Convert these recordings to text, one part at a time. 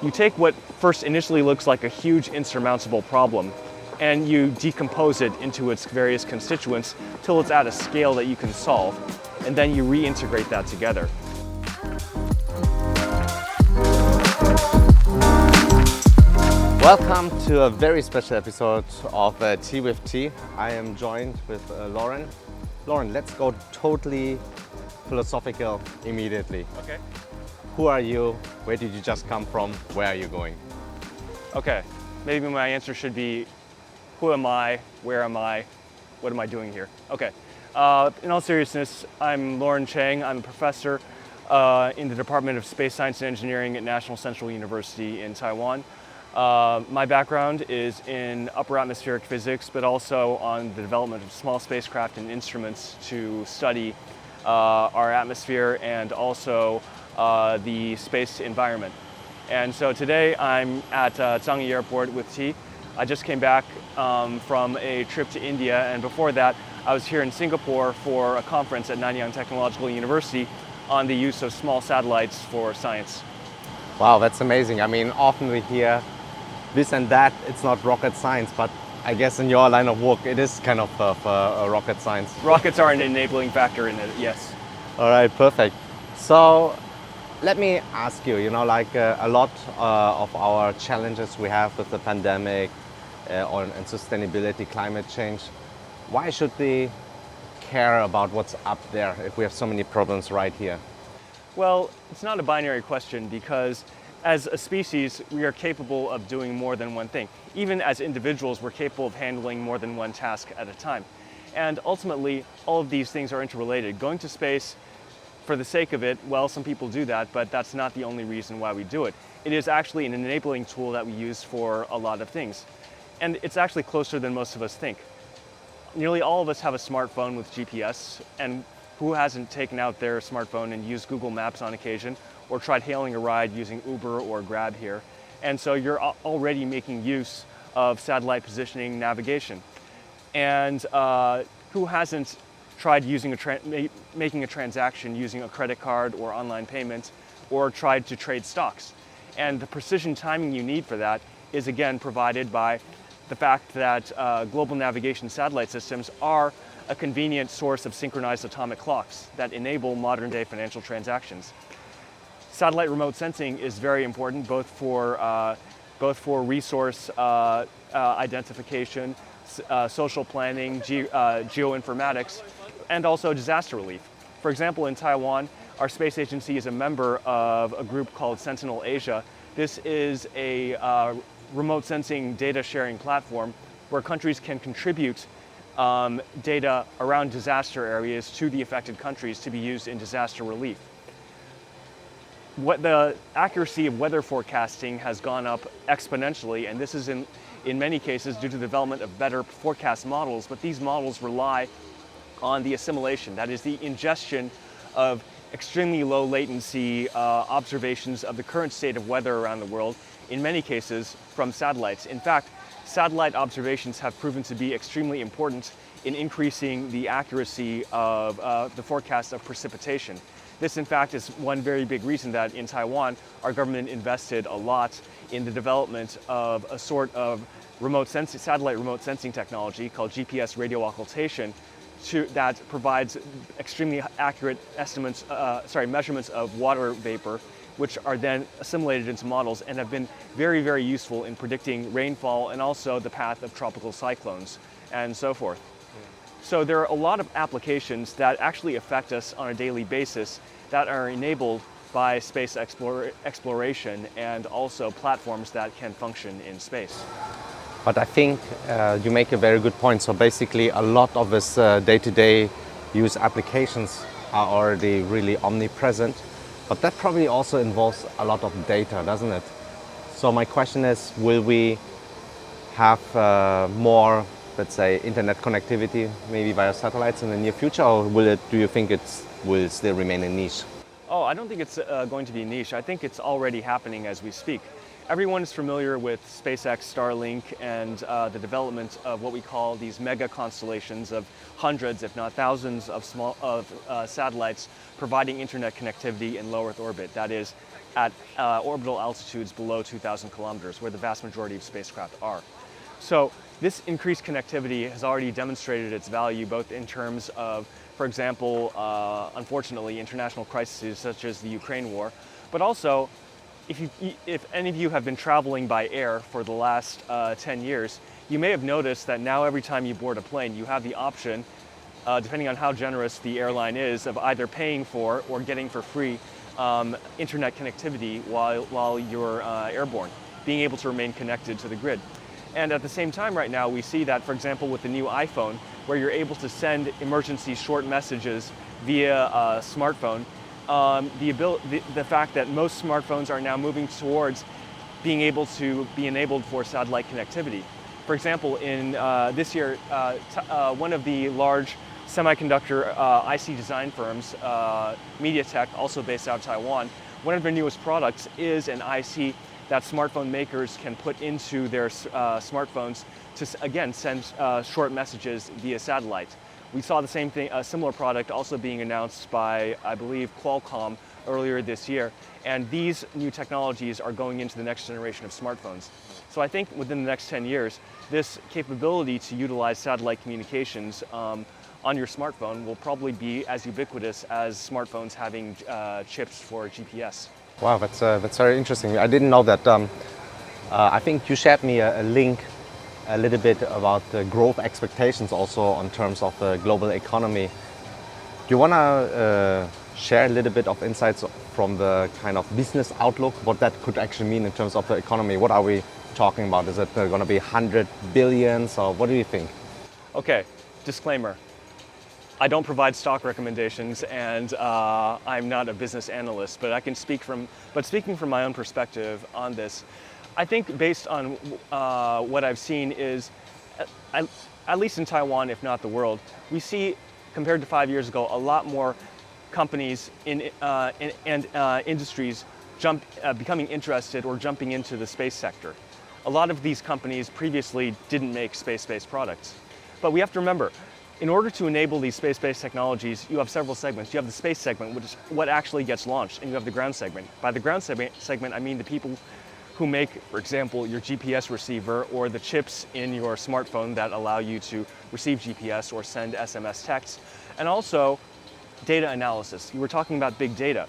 you take what first initially looks like a huge insurmountable problem and you decompose it into its various constituents till it's at a scale that you can solve, and then you reintegrate that together. Welcome to a very special episode of Tea with Tea. I am joined with Loren. Loren, let's go totally philosophical immediately. Okay. Who are you? Where did you just come from? Where are you going? Okay, maybe my answer should be, who am I? Where am I? What am I doing here? Okay, in all seriousness, I'm Loren Chang. I'm a professor in the Department of Space Science and Engineering at National Central University in Taiwan. My background is in upper atmospheric physics, but also on the development of small spacecraft and instruments to study our atmosphere and also the space environment. And so today I'm at Changi Airport with T. I just came back from a trip to India, and before that I was here in Singapore for a conference at Nanyang Technological University on the use of small satellites for science. Wow, that's amazing. I mean, often we hear this and that, it's not rocket science, but I guess in your line of work it is kind of a rocket science. Rockets are an enabling factor in it, yes. All right, perfect. So let me ask you, a lot of our challenges we have with the pandemic and sustainability, climate change, why should we care about what's up there if we have so many problems right here? Well, it's not a binary question, because as a species, we are capable of doing more than one thing. Even as individuals, we're capable of handling more than one task at a time. And ultimately, all of these things are interrelated. Going to space, for the sake of it, well, some people do that, but that's not the only reason why we do it. It is actually an enabling tool that we use for a lot of things. And it's actually closer than most of us think. Nearly all of us have a smartphone with GPS, and who hasn't taken out their smartphone and used Google Maps on occasion, or tried hailing a ride using Uber or Grab here? And so you're already making use of satellite positioning navigation. And who hasn't tried using making a transaction using a credit card or online payment, or tried to trade stocks? And the precision timing you need for that is again provided by the fact that global navigation satellite systems are a convenient source of synchronized atomic clocks that enable modern day financial transactions. Satellite remote sensing is very important both for resource identification, social planning, geoinformatics, and also disaster relief. For example, in Taiwan, our space agency is a member of a group called Sentinel Asia. This is a remote sensing data sharing platform where countries can contribute data around disaster areas to the affected countries to be used in disaster relief. The accuracy of weather forecasting has gone up exponentially, and this is in many cases due to the development of better forecast models, but these models rely on the assimilation, that is the ingestion of extremely low latency observations of the current state of weather around the world, in many cases from satellites. In fact, satellite observations have proven to be extremely important in increasing the accuracy of the forecast of precipitation. This, in fact, is one very big reason that in Taiwan, our government invested a lot in the development of a sort of satellite remote sensing technology called GPS radio occultation that provides extremely accurate measurements of water vapor, which are then assimilated into models and have been very, very useful in predicting rainfall and also the path of tropical cyclones and so forth. So there are a lot of applications that actually affect us on a daily basis that are enabled by space exploration and also platforms that can function in space. But I think you make a very good point. So basically a lot of this day-to-day use applications are already really omnipresent, but that probably also involves a lot of data, doesn't it? So my question is, will we have more, let's say, internet connectivity, maybe via satellites in the near future, or do you think it will still remain a niche? Oh, I don't think it's going to be a niche. I think it's already happening as we speak. Everyone is familiar with SpaceX, Starlink, and the development of what we call these mega constellations of hundreds, if not thousands, of satellites providing internet connectivity in low Earth orbit. That is, at orbital altitudes below 2,000 kilometers, where the vast majority of spacecraft are. So this increased connectivity has already demonstrated its value, both in terms of, for example, unfortunately, international crises such as the Ukraine war, but also if any of you have been traveling by air for the last 10 years, you may have noticed that now every time you board a plane, you have the option, depending on how generous the airline is, of either paying for or getting for free internet connectivity while you're airborne, being able to remain connected to the grid. And at the same time right now, we see that, for example, with the new iPhone, where you're able to send emergency short messages via a smartphone, the fact that most smartphones are now moving towards being able to be enabled for satellite connectivity. For example, in this year, one of the large semiconductor IC design firms, MediaTek, also based out of Taiwan, one of their newest products is an IC that smartphone makers can put into their smartphones to, again, send short messages via satellite. We saw the same thing, a similar product also being announced by, I believe, Qualcomm earlier this year. And these new technologies are going into the next generation of smartphones. So I think within the next 10 years, this capability to utilize satellite communications on your smartphone will probably be as ubiquitous as smartphones having chips for GPS. Wow, that's very interesting. I didn't know that. I think you shared me a link a little bit about the growth expectations also in terms of the global economy. Do you want to share a little bit of insights from the kind of business outlook, what that could actually mean in terms of the economy? What are we talking about? Is it going to be 100 billions, or what do you think? Okay, disclaimer. I don't provide stock recommendations, and I'm not a business analyst, but I can speaking from my own perspective on this, I think based on what I've seen is, at least in Taiwan, if not the world, we see, compared to 5 years ago, a lot more companies and industries becoming interested or jumping into the space sector. A lot of these companies previously didn't make space-based products. But we have to remember, in order to enable these space-based technologies, you have several segments. You have the space segment, which is what actually gets launched, and you have the ground segment. By the ground segment, I mean the people who make, for example, your GPS receiver or the chips in your smartphone that allow you to receive GPS or send SMS texts, and also data analysis. You were talking about big data.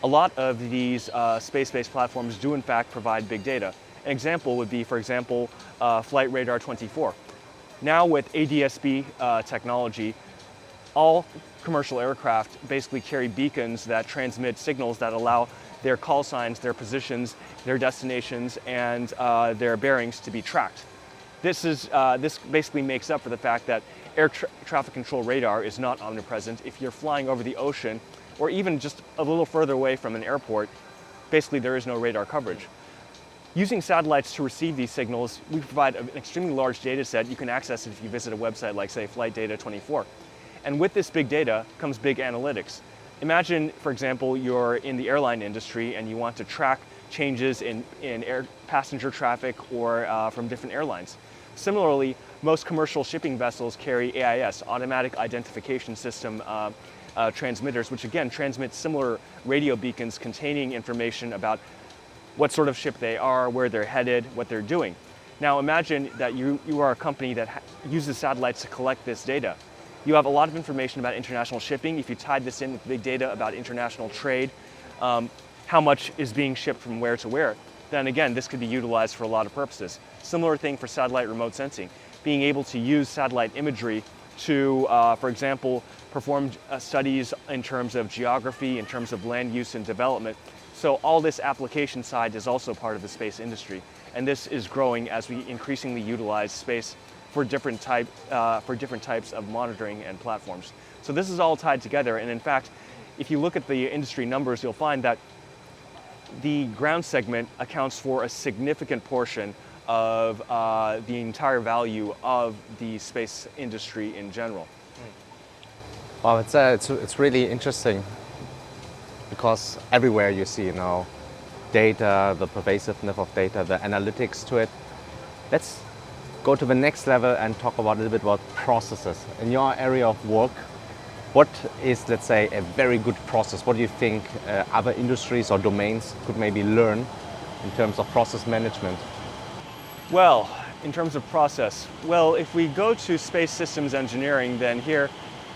A lot of these space-based platforms do in fact provide big data. An example would be, for example, Flight Radar 24. Now with ADS-B technology, all commercial aircraft basically carry beacons that transmit signals that allow their call signs, their positions, their destinations, and their bearings to be tracked. This basically makes up for the fact that air traffic control radar is not omnipresent. If you're flying over the ocean, or even just a little further away from an airport, basically there is no radar coverage. Using satellites to receive these signals, we provide an extremely large data set. You can access it if you visit a website like, say, Flight Data 24. And with this big data comes big analytics. Imagine, for example, you're in the airline industry and you want to track changes in air passenger traffic or from different airlines. Similarly, most commercial shipping vessels carry AIS, Automatic Identification System transmitters, which again transmit similar radio beacons containing information about what sort of ship they are, where they're headed, what they're doing. Now imagine that you are a company that uses satellites to collect this data. You have a lot of information about international shipping. If you tied this in with big data about international trade, how much is being shipped from where to where, then again, this could be utilized for a lot of purposes. Similar thing for satellite remote sensing. Being able to use satellite imagery to, for example, perform studies in terms of geography, in terms of land use and development. So all this application side is also part of the space industry. And this is growing as we increasingly utilize space for different types of monitoring and platforms. So this is all tied together. And in fact, if you look at the industry numbers, you'll find that the ground segment accounts for a significant portion of the entire value of the space industry in general. Wow, it's really interesting, because everywhere you see, data, the pervasiveness of data, the analytics to it. Let's go to the next level and talk about a little bit about processes. In your area of work, What is, let's say, a very good process? What do you think other industries or domains could maybe learn in terms of process management? Well, in terms of process, well, if we go to space systems engineering, then here,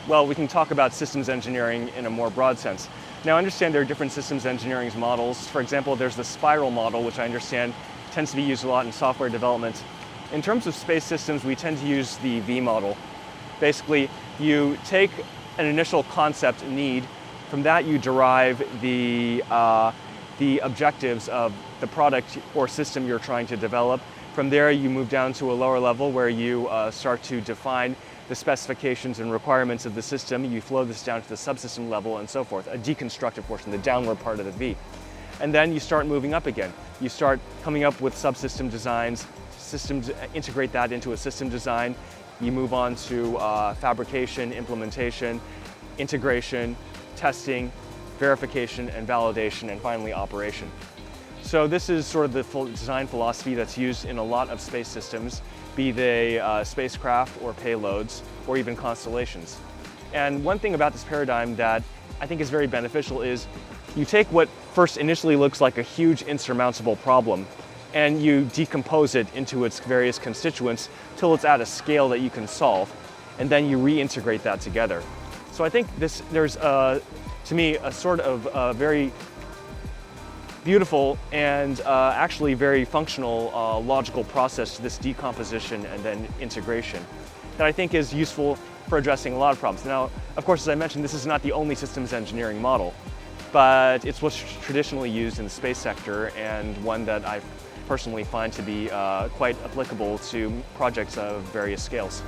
well, we can talk about systems engineering in a more broad sense. Now, I understand there are different systems engineering models. For example, there's the spiral model, which I understand tends to be used a lot in software development. In terms of space systems, we tend to use the V model. Basically, you take an initial concept need. From that, you derive the objectives of the product or system you're trying to develop. From there, you move down to a lower level where you start to define the specifications and requirements of the system. You flow this down to the subsystem level and so forth, a deconstructive portion, the downward part of the V. And then you start moving up again. You start coming up with subsystem designs, integrate that into a system design. You move on to fabrication, implementation, integration, testing, verification and validation, and finally operation. So this is sort of the full design philosophy that's used in a lot of space systems, be they spacecraft or payloads or even constellations. And one thing about this paradigm that I think is very beneficial is you take what first initially looks like a huge insurmountable problem and you decompose it into its various constituents till it's at a scale that you can solve, and then you reintegrate that together. So I think there's to me a sort of very beautiful and actually very functional logical process to this decomposition and then integration that I think is useful for addressing a lot of problems. Now, of course, as I mentioned, this is not the only systems engineering model, but it's what's traditionally used in the space sector and one that I personally find to be quite applicable to projects of various scales.